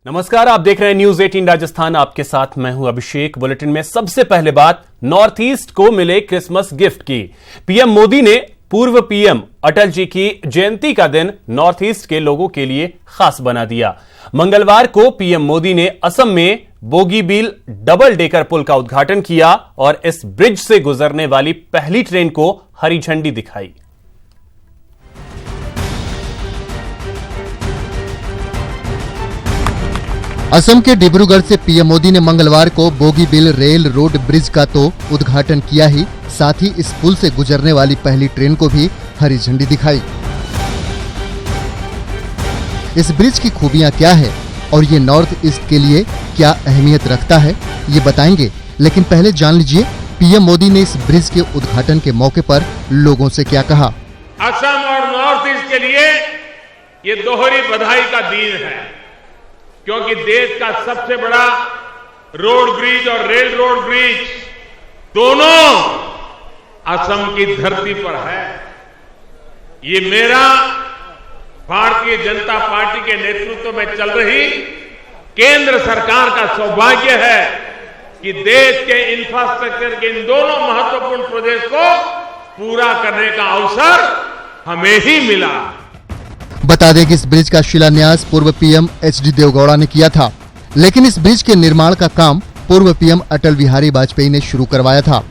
नमस्कार, आप देख रहे हैं न्यूज 18 राजस्थान। आपके साथ मैं हूं अभिषेक। बुलेटिन में सबसे पहले बात नॉर्थ ईस्ट को मिले क्रिसमस गिफ्ट की। पीएम मोदी ने पूर्व पीएम अटल जी की जयंती का दिन नॉर्थ ईस्ट के लोगों के लिए खास बना दिया। मंगलवार को पीएम मोदी ने असम में बोगीबील डबल डेकर पुल का उद्घाटन किया और इस ब्रिज से गुजरने वाली पहली ट्रेन को हरी झंडी दिखाई। असम के डिब्रूगढ़ से पीएम मोदी ने मंगलवार को बोगीबील रेल रोड ब्रिज का तो उद्घाटन किया ही, साथ ही इस पुल से गुजरने वाली पहली ट्रेन को भी हरी झंडी दिखाई। इस ब्रिज की खूबियां क्या है और ये नॉर्थ ईस्ट के लिए क्या अहमियत रखता है, ये बताएंगे। लेकिन पहले जान लीजिए पीएम मोदी ने इस ब्रिज के उद्घाटन के मौके पर लोगों से क्या कहा। असम और नॉर्थ ईस्ट के लिए ये दोहरी बधाई का दिन है, क्योंकि देश का सबसे बड़ा रोड ब्रिज और रेल रोड ब्रिज दोनों असम की धरती पर है। ये मेरा भारतीय जनता पार्टी के नेतृत्व में चल रही केंद्र सरकार का सौभाग्य है कि देश के इंफ्रास्ट्रक्चर के इन दोनों महत्वपूर्ण प्रोजेक्ट को पूरा करने का अवसर हमें ही मिला। बता दें कि इस ब्रिज का शिलान्यास पूर्व पीएम एचडी देवगौड़ा ने किया था, लेकिन इस ब्रिज के निर्माण का काम पूर्व पीएम अटल बिहारी वाजपेयी ने शुरू करवाया था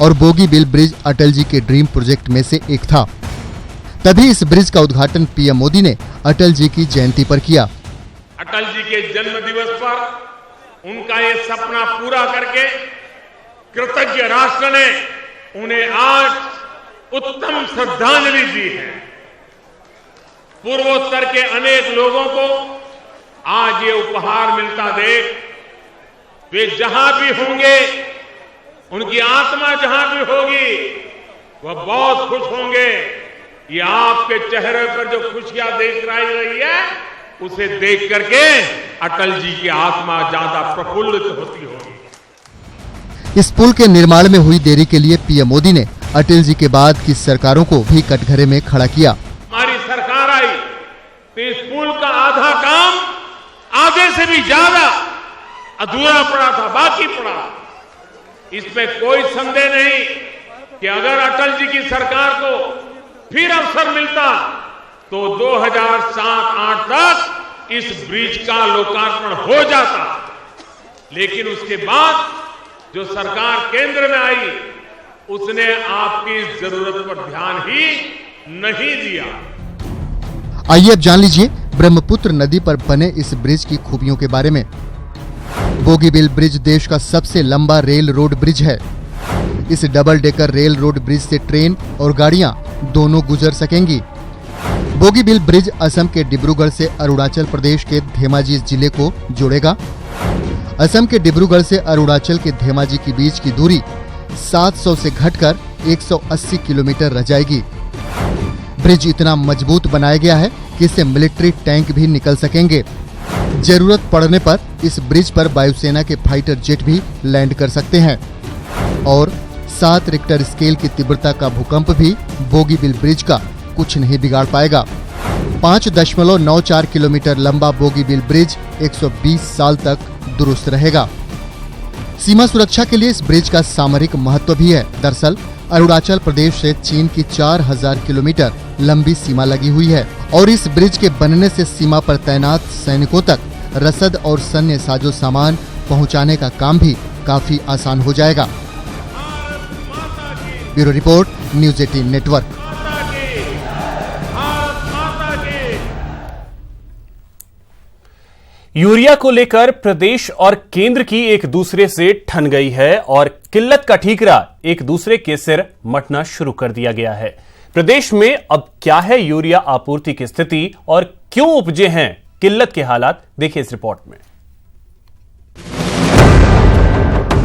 और बोगीबील ब्रिज अटल जी के ड्रीम प्रोजेक्ट में से एक था। तभी इस ब्रिज का उद्घाटन पीएम मोदी ने अटल जी की जयंती पर किया। अटल जी के जन्म दिवस पर उनका ये सपना पूरा करके कृतज्ञ राष्ट्र ने उन्हें आज उत्तम श्रद्धांजलि दी है। पूर्वोत्तर के अनेक लोगों को आज ये उपहार मिलता देख वे जहां भी होंगे, उनकी आत्मा जहां भी होगी, वह बहुत खुश होंगे। ये आपके चेहरे पर जो खुशियां देख रही है, उसे देख करके अटल जी की आत्मा ज्यादा प्रफुल्लित होती होगी। इस पुल के निर्माण में हुई देरी के लिए पीएम मोदी ने अटल जी के बाद की सरकारों को भी कटघरे में खड़ा किया। हमारी सरकार आई तो इस पुल का आधा काम आधे से भी ज्यादा अधूरा पड़ा था, बाकी पड़ा। इसमें कोई संदेह नहीं कि अगर अटल जी की सरकार को फिर अवसर मिलता तो 2007-8 तक इस ब्रिज का लोकार्पण हो जाता। लेकिन उसके बाद जो सरकार केंद्र में आई, उसने आपकी जरूरत पर ध्यान ही नहीं दिया। आइए अब जान लीजिए ब्रह्मपुत्र नदी पर बने इस ब्रिज की खूबियों के बारे में। बोगीबील ब्रिज देश का सबसे लंबा रेल रोड ब्रिज है। इस double decker rail road bridge से ट्रेन और गाड़ियां दोनों गुजर सकेंगी। बोगीबील ब्रिज असम के डिब्रूगढ़ से अरुणाचल प्रदेश के धेमाजी जिले को जोड़ेगा। असम के डिब्रूगढ़ से अरुणाचल के धेमाजी के बीच की दूरी 700 से घटकर 180 किलोमीटर रह जाएगी। ब्रिज इतना मजबूत बनाया गया है कि इससे मिलिट्री टैंक भी निकल सकेंगे। जरूरत पड़ने पर इस ब्रिज पर वायुसेना के फाइटर जेट भी लैंड कर सकते हैं। और 7 रिक्टर स्केल की तीव्रता का भूकंप भी बोगीबील ब्रिज का कुछ नहीं बिगाड़ पाएगा। 5.94 किलोमीटर लंबा बोगीबील ब्रिज 120 साल तक दुरुस्त रहेगा। सीमा सुरक्षा के लिए इस ब्रिज का सामरिक महत्व भी है। दरअसल अरुणाचल प्रदेश से चीन की 4000 किलोमीटर लंबी सीमा लगी हुई है और इस ब्रिज के बनने से सीमा पर तैनात सैनिकों तक रसद और सैन्य साजो सामान पहुंचाने का काम भी काफी आसान हो जाएगा। Bureau report, news 18 network. Urea को लेकर प्रदेश और केंद्र की एक दूसरे से ठन गई है और किल्लत का ठीकरा एक दूसरे के सिर मटना शुरू कर दिया गया है। प्रदेश में अब क्या है यूरिया आपूर्ति की स्थिति और क्यों उपजे हैं किल्लत के हालात, देखिए इस रिपोर्ट में।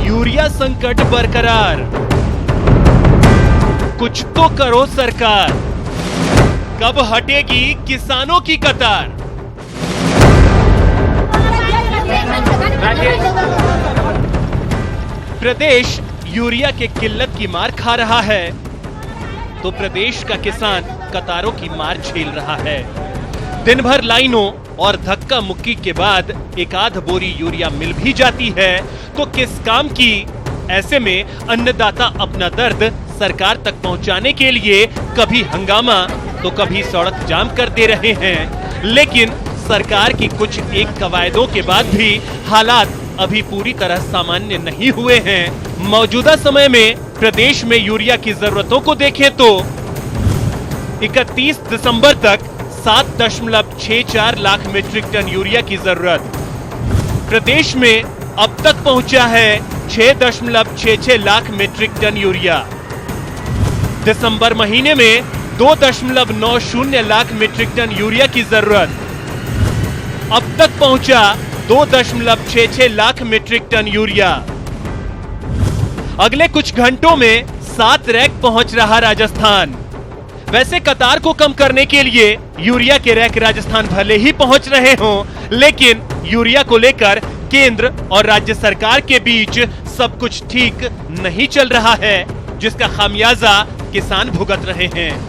यूरिया संकट बरकरार, कुछ तो करो सरकार, कब हटेगी किसानों की कतार। प्रदेश यूरिया के किल्लत की मार खा रहा है तो प्रदेश का किसान कतारों की मार झेल रहा है। दिन भर लाइनों और धक्का मुक्की के बाद एक आध बोरी यूरिया मिल भी जाती है तो किस काम की। ऐसे में अन्नदाता अपना दर्द सरकार तक पहुंचाने के लिए कभी हंगामा तो कभी सड़क जाम कर दे रहे हैं। लेकिन सरकार की कुछ एक कवायदों के बाद भी हालात अभी पूरी तरह सामान्य नहीं हुए हैं। मौजूदा समय में प्रदेश में यूरिया की जरूरतों को देखें तो 31 दिसंबर तक 7.64 लाख मीट्रिक टन यूरिया की जरूरत। प्रदेश में अब तक पहुंचा है 6.66 लाख मीट्रिक टन यूरिया। दिसंबर महीने में 2.90 लाख मीट्रिक टन यूरिया की जरूरत। अब तक पहुंचा 2.66 लाख मीट्रिक टन यूरिया। अगले कुछ घंटों में 7 रैक पहुंच रहा राजस्थान। वैसे कतार को कम करने के लिए यूरिया के रैक राजस्थान भले ही पहुंच रहे हों, लेकिन यूरिया को लेकर केंद्र और राज्य सरकार के बीच सब कुछ ठीक नहीं चल रहा है, जिसका खामियाजा किसान भुगत रहे हैं।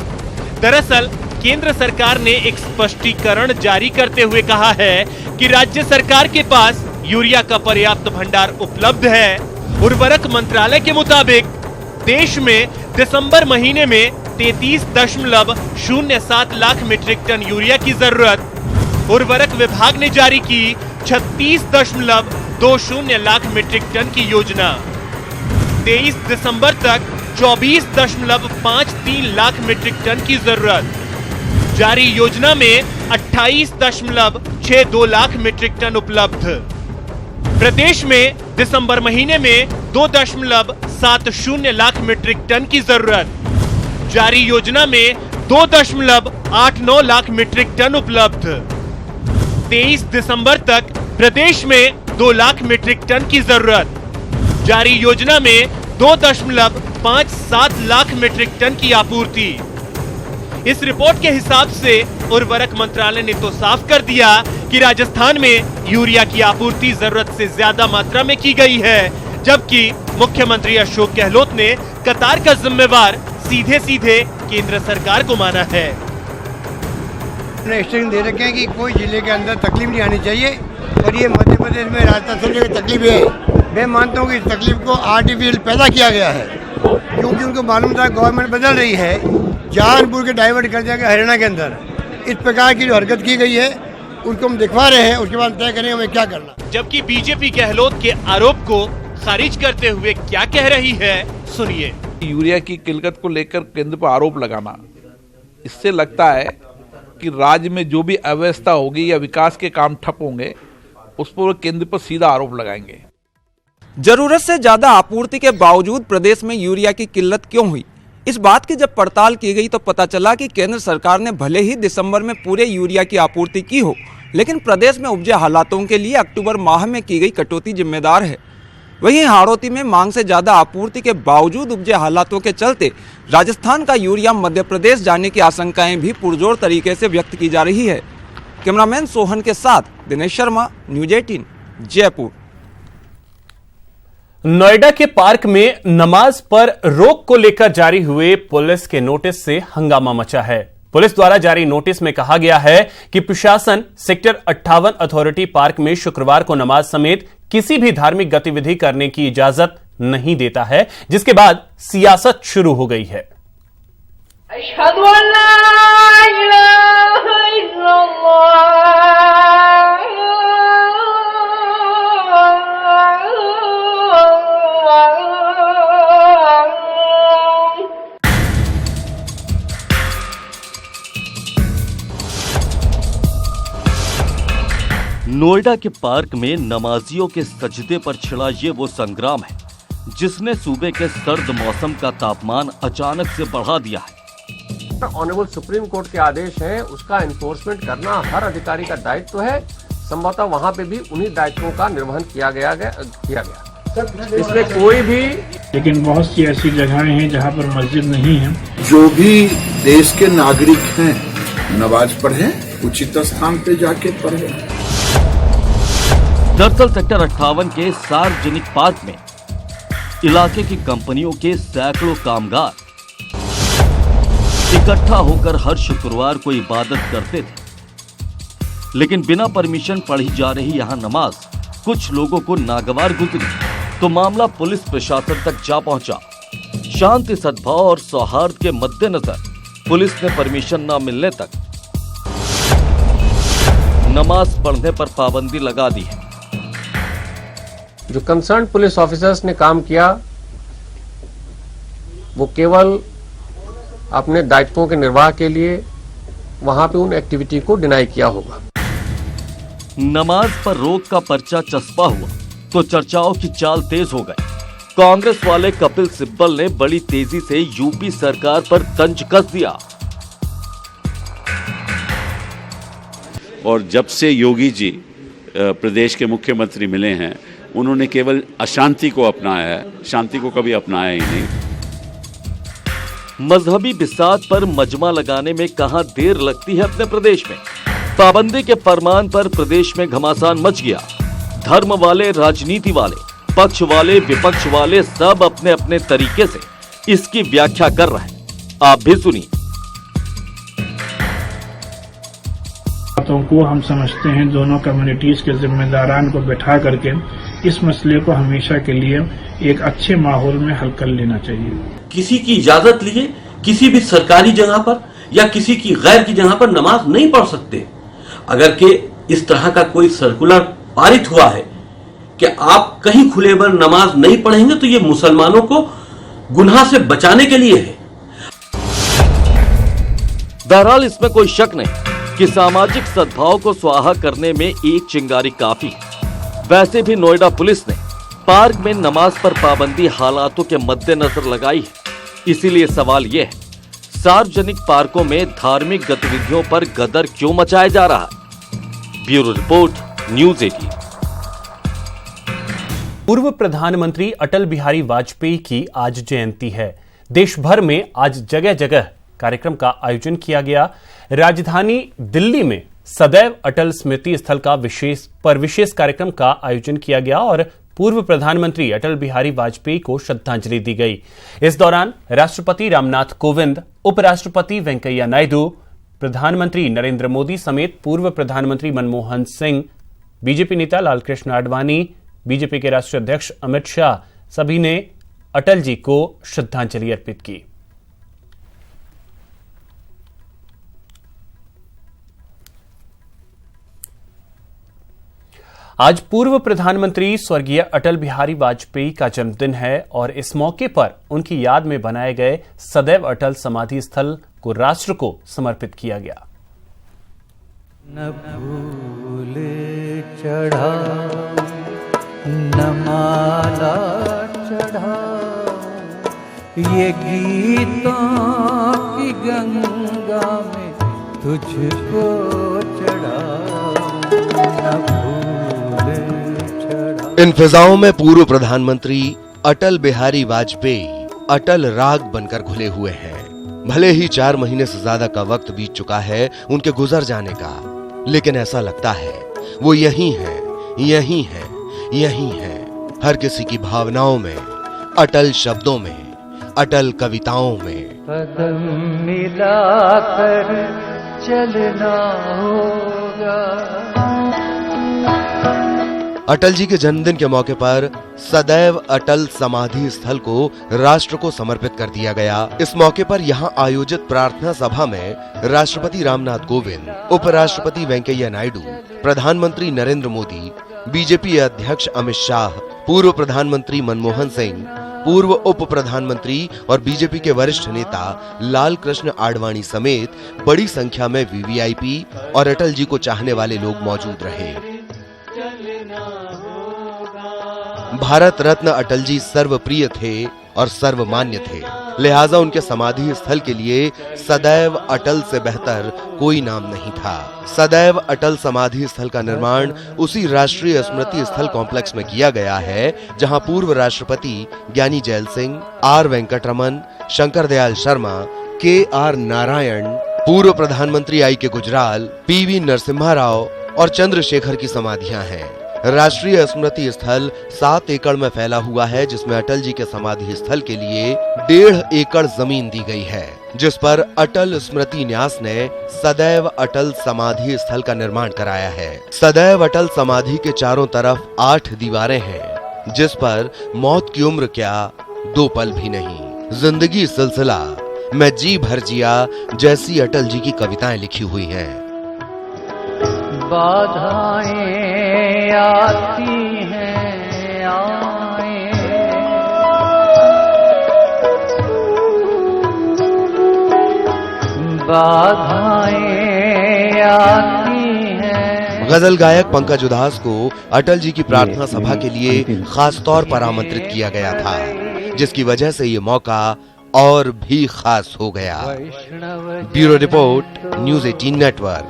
दरअसल केंद्र सरकार ने एक स्पष्टीकरण जारी करते हुए कहा है कि राज्य सरकार के पास यूरिया का पर्याप्त भंडार उपलब्ध है। उर्वरक मंत्रालय के मुताबिक देश में दिसंबर महीने में 33.07 लाख मीट्रिक टन यूरिया की जरूरत। उर्वरक विभाग ने जारी की 36.20 लाख मीट्रिक टन की योजना। 23 दिसंबर तक 24.53 लाख मीट्रिक टन की जरूरत। जारी योजना में 28.62 लाख मीट्रिक टन उपलब्ध। प्रदेश में दिसंबर महीने में 2.70 लाख मीट्रिक टन की जरूरत। जारी योजना में 2.89 लाख मीट्रिक टन उपलब्ध। 23 दिसंबर तक प्रदेश में 2 लाख मीट्रिक टन की जरूरत। जारी योजना में 2.57 लाख मीट्रिक टन की आपूर्ति। इस रिपोर्ट के हिसाब से उर्वरक मंत्रालय ने तो साफ कर दिया कि राजस्थान में यूरिया की आपूर्ति जरूरत से ज्यादा मात्रा में की गई है, जबकि मुख्यमंत्री अशोक गहलोत ने कतार का जिम्मेवार सीधे सीधे केंद्र सरकार को माना है। स्टेशन दे रखे हैं कि कोई जिले के अंदर तकलीफ नहीं आनी चाहिए, और ये मध्य प्रदेश में राजस्थान से जो तकलीफ है, मैं मानता हूँ कि इस तकलीफ को आर्टिफिशियल पैदा किया गया है, क्योंकि उनको मालूम था गवर्नमेंट बदल रही है, जानबूझ के डाइवर्ट कर दिया गया हरियाणा के अंदर। इस प्रकार की जो हरकत की गई है उसको हम दिखवा रहे हैं, उसके बाद तय करेंगे हमें क्या करना। जबकि बीजेपी गहलोत के आरोप को खारिज करते हुए क्या कह रही है, सुनिए। यूरिया की किल्लत को लेकर केंद्र पर आरोप लगाना, इससे लगता है कि राज्य में जो भी अव्यवस्था होगी या विकास के काम ठप होंगे उस पर केंद्र पर सीधा आरोप लगाएंगे। जरूरत से ज्यादा आपूर्ति के बावजूद प्रदेश में यूरिया की किल्लत क्यों हुई, इस बात की जब पड़ताल की गई तो पता चला कि केंद्र सरकार ने भले ही दिसंबर में पूरे यूरिया की आपूर्ति की हो, लेकिन प्रदेश में उपजे हालातों के लिए अक्टूबर माह में की गई कटौती जिम्मेदार है। वहीं हाड़ौती में मांग से ज्यादा आपूर्ति के बावजूद उपजे हालातों के चलते राजस्थान का यूरिया मध्य प्रदेश जाने की आशंकाएं भी पुरजोर तरीके से व्यक्त की जा रही है। कैमरामैन सोहन के साथ दिनेश शर्मा, न्यूज 18, जयपुर। नोएडा के पार्क में नमाज पर रोक को लेकर जारी हुए पुलिस के नोटिस से हंगामा मचा है। पुलिस द्वारा जारी नोटिस में कहा गया है कि प्रशासन सेक्टर 58 अथॉरिटी पार्क में शुक्रवार को नमाज समेत किसी भी धार्मिक गतिविधि करने की इजाजत नहीं देता है, जिसके बाद सियासत शुरू हो गई है। अशहदु अल्ला इलाहा नोएडा के पार्क में नमाजियों के सजदे पर छिड़ा ये वो संग्राम है जिसने सूबे के सर्द मौसम का तापमान अचानक से बढ़ा दिया है। ऑनरेबल सुप्रीम कोर्ट के आदेश हैं, उसका एनफोर्समेंट करना हर अधिकारी का दायित्व है। संभवतः वहां पे भी उन्हीं दायित्वों का निर्वहन किया गया। इसमें कोई भी, लेकिन बहुत सी ऐसी जगहें हैं जहां पर मस्जिद नहीं है। जो भी देश के नागरिक हैं नमाज पढ़ें, उचित स्थान पे जाके पढ़ें। दरअसल सेक्टर 58 के सार्वजनिक पार्क में इलाके की कंपनियों के सैकड़ों कामगार इकट्ठा होकर हर शुक्रवार को इबादत करते थे। लेकिन बिना परमिशन पढ़ी जा रही यहाँ नमाज कुछ लोगों को नागवार गुजरी तो मामला पुलिस प्रशासन तक जा पहुंचा। शांति, सद्भाव और सौहार्द के मद्देनजर पुलिस ने परमिशन न मिलने तक नमाज पढ़ने पर पाबंदी लगा दी है। जो कंसर्न पुलिस ऑफिसर्स ने काम किया वो केवल अपने दायित्वों के निर्वाह के लिए वहां पे उन एक्टिविटी को डिनाई किया होगा। नमाज पर रोक का पर्चा चस्पा हुआ तो चर्चाओं की चाल तेज हो गई। कांग्रेस वाले कपिल सिब्बल ने बड़ी तेजी से यूपी सरकार पर तंज कस दिया। और जब से योगी जी प्रदेश के मुख्यमंत्री मिले हैं, उन्होंने केवल अशांति को अपनाया है, शांति को कभी अपनाया ही नहीं। मजहबी बिसात पर मजमा लगाने में कहां देर लगती है अपने प्रदेश में। पाबंदी के फरमान पर प्रदेश में घमासान मच गया। धर्म वाले, राजनीति वाले, पक्ष वाले, विपक्ष वाले सब अपने अपने तरीके से इसकी व्याख्या कर रहे हैं। आप भी सुनिए। बातों को हम समझते हैं दोनों कम्युनिटीज के जिम्मेदारान को बैठा करके इस मसले को हमेशा के लिए एक अच्छे माहौल में हल कर लेना चाहिए। किसी की इजाजत लिए किसी भी सरकारी जगह पर या किसी की गैर की जगह पर नमाज नहीं पढ़ सकते। अगर के इस तरह का कोई सर्कुलर पारित हुआ है कि आप कहीं खुले पर नमाज नहीं पढ़ेंगे तो ये मुसलमानों को गुनाह से बचाने के लिए है। बहरहाल इसमें कोई शक नहीं कि सामाजिक सद्भाव को स्वाहा करने में एक चिंगारी काफी है। वैसे भी नोएडा पुलिस ने पार्क में नमाज पर पाबंदी हालातों के मद्देनजर लगाई है। इसीलिए सवाल यह है, सार्वजनिक पार्कों में धार्मिक गतिविधियों पर गदर क्यों मचाया जा रहा है? Bureau report, news 18। पूर्व प्रधानमंत्री अटल बिहारी वाजपेयी की आज जयंती है। देश भर में आज जगह जगह कार्यक्रम का आयोजन किया गया। राजधानी दिल्ली में सदैव अटल स्मृति स्थल का विशेष कार्यक्रम का आयोजन किया गया और पूर्व प्रधानमंत्री अटल बिहारी वाजपेयी को श्रद्धांजलि दी गई। इस दौरान राष्ट्रपति रामनाथ कोविंद, उपराष्ट्रपति वेंकैया नायडू, प्रधानमंत्री नरेंद्र मोदी समेत पूर्व प्रधानमंत्री मनमोहन सिंह, बीजेपी नेता लालकृष्ण आडवाणी, बीजेपी के राष्ट्रीय अध्यक्ष अमित शाह सभी ने अटल जी को श्रद्धांजलि अर्पित की। आज पूर्व प्रधानमंत्री स्वर्गीय अटल बिहारी वाजपेयी का जन्मदिन है और इस मौके पर उनकी याद में बनाए गए सदैव अटल समाधि स्थल को राष्ट्र को समर्पित किया गया। न भूले चढ़ा न माला चढ़ा, ये गीतों की गंगा में तुझको चढ़ा। इन फिजाओं में पूर्व प्रधानमंत्री अटल बिहारी वाजपेयी अटल राग बनकर घुले हुए हैं। भले ही 4 महीने से ज्यादा का वक्त बीत चुका है उनके गुजर जाने का, लेकिन ऐसा लगता है वो यही है, यही है, यही है। हर किसी की भावनाओं में, अटल शब्दों में, अटल कविताओं में। कदम मिलाकर चलना होगा। अटल जी के जन्मदिन के मौके पर सदैव अटल समाधि स्थल को राष्ट्र को समर्पित कर दिया गया। इस मौके पर यहां आयोजित प्रार्थना सभा में राष्ट्रपति रामनाथ कोविंद, उपराष्ट्रपति वेंकैया नायडू, प्रधानमंत्री नरेंद्र मोदी, बीजेपी अध्यक्ष अमित शाह, पूर्व प्रधानमंत्री मनमोहन सिंह, पूर्व उप प्रधानमंत्री और बीजेपी के वरिष्ठ नेता लालकृष्ण आडवाणी समेत बड़ी संख्या में वीवीआईपी और अटल जी को चाहने वाले लोग मौजूद रहे। भारत रत्न अटल जी सर्वप्रिय थे और सर्वमान्य थे, लिहाजा उनके समाधि स्थल के लिए सदैव अटल से बेहतर कोई नाम नहीं था। सदैव अटल समाधि स्थल का निर्माण उसी राष्ट्रीय स्मृति स्थल कॉम्प्लेक्स में किया गया है जहां पूर्व राष्ट्रपति ज्ञानी जैल सिंह, आर वेंकटरमन, शंकर दयाल शर्मा, के.आर. नारायण, पूर्व प्रधानमंत्री आई के गुजराल, पी.वी. नरसिम्हा राव और चंद्रशेखर की समाधियां हैं। राष्ट्रीय स्मृति स्थल 7 एकड़ में फैला हुआ है, जिसमें अटल जी के समाधि स्थल के लिए 1.5 एकड़ जमीन दी गई है, जिस पर अटल स्मृति न्यास ने सदैव अटल समाधि स्थल का निर्माण कराया है। सदैव अटल समाधि के चारों तरफ 8 दीवारें हैं, जिस पर मौत की उम्र क्या 2 पल भी नहीं, जिंदगी सिलसिला, मैं जी भर जिया जैसी अटल जी की कविताएं लिखी हुई हैं। बाधाएं आती हैं आए, बाधाएं आती हैं। गजल गायक पंकज उधास को अटल जी की प्रार्थना सभा के लिए खास तौर पर आमंत्रित किया गया था, जिसकी वजह से ये मौका और भी खास हो गया। Bureau report, news 18 network.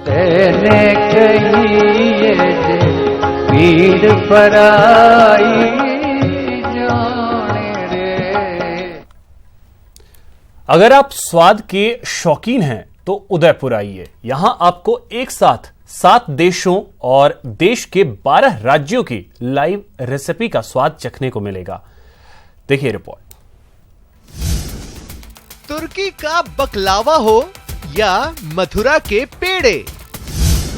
अगर आप स्वाद के शौकीन हैं तो उदयपुर आइए। यहां आपको एक साथ 7 देशों और देश के 12 राज्यों की लाइव रेसिपी का स्वाद चखने को मिलेगा। देखिए रिपोर्ट। तुर्की का बकलावा हो या मथुरा के पेड़े,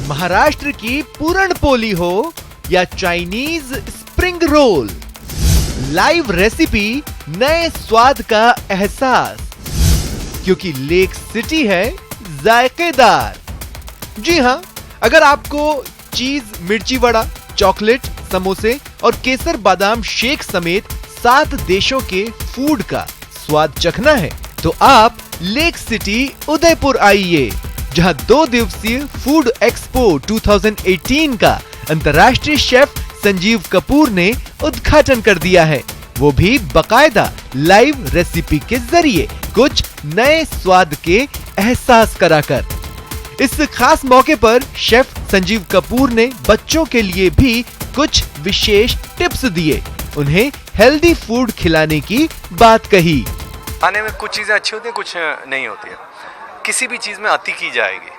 महाराष्ट्र की पूरण पोली हो या Chinese spring roll, live recipe, नए स्वाद का एहसास, क्योंकि लेक सिटी है जायकेदार। जी हां, अगर आपको चीज मिर्ची वड़ा, चॉकलेट, समोसे और केसर बादाम शेक समेत 7 देशों के फूड का स्वाद चखना है तो आप लेक सिटी उदयपुर आइए, जहां 2 दिवसीय फूड एक्सपो 2018 का अंतर्राष्ट्रीय शेफ संजीव कपूर ने उद्घाटन कर दिया है, वो भी बकायदा लाइव रेसिपी के जरिए कुछ नए स्वाद के एहसास कराकर। इस खास मौके पर शेफ संजीव कपूर ने बच्चों के लिए भी कुछ विशेष टिप्स दिए, उन्हें हेल्दी फूड खिलाने की बात कही। खाने में कुछ चीज़ें अच्छी होती हैं, कुछ नहीं होती है। किसी भी चीज़ में अति की जाएगी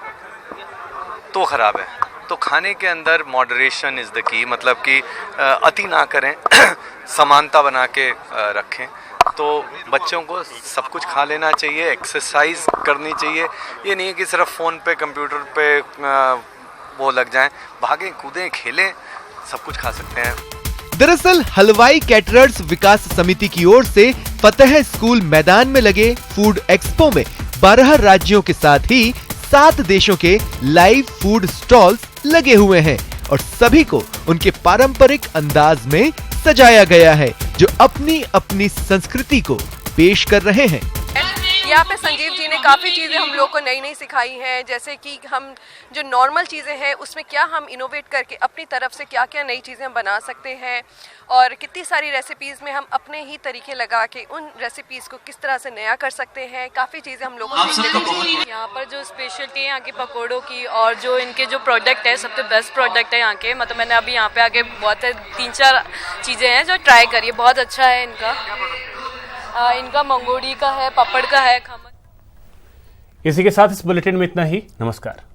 तो खराब है। तो खाने के अंदर मॉडरेशन इज़ द की, मतलब कि अति ना करें, समानता बना के रखें। तो बच्चों को सब कुछ खा लेना चाहिए, एक्सरसाइज करनी चाहिए। ये नहीं है कि सिर्फ फ़ोन पे, कंप्यूटर पे वो लग जाएं, भागें कूदें खेलें, सब कुछ खा सकते हैं। दरअसल हलवाई कैटरर्स विकास समिति की ओर से फतेह स्कूल मैदान में लगे फूड एक्सपो में 12 राज्यों के साथ ही 7 देशों के लाइव फूड स्टॉल्स लगे हुए हैं और सभी को उनके पारंपरिक अंदाज में सजाया गया है, जो अपनी अपनी संस्कृति को पेश कर रहे हैं। यहाँ पे संजीव जी ने काफ़ी चीज़ें हम लोग को नई नई सिखाई हैं, जैसे कि हम जो नॉर्मल चीज़ें हैं उसमें क्या हम इनोवेट करके अपनी तरफ से क्या क्या नई चीज़ें बना सकते हैं, और कितनी सारी रेसिपीज़ में हम अपने ही तरीके लगा के उन रेसिपीज़ को किस तरह से नया कर सकते हैं। काफ़ी चीज़ें हम लोग को सीखने को मिली। यहाँ पर जो स्पेशलिटी है यहाँ के पकौड़ों की, और जो इनके जो प्रोडक्ट है सबसे बेस्ट प्रोडक्ट है यहाँ के। मतलब मैंने अभी यहाँ पे आके बहुत 3-4 चीज़ें हैं जो ट्राई करी, बहुत अच्छा है इनका मंगोड़ी का है, पापड़ का है, खमन। इसी के साथ इस बुलेटिन में इतना ही। नमस्कार।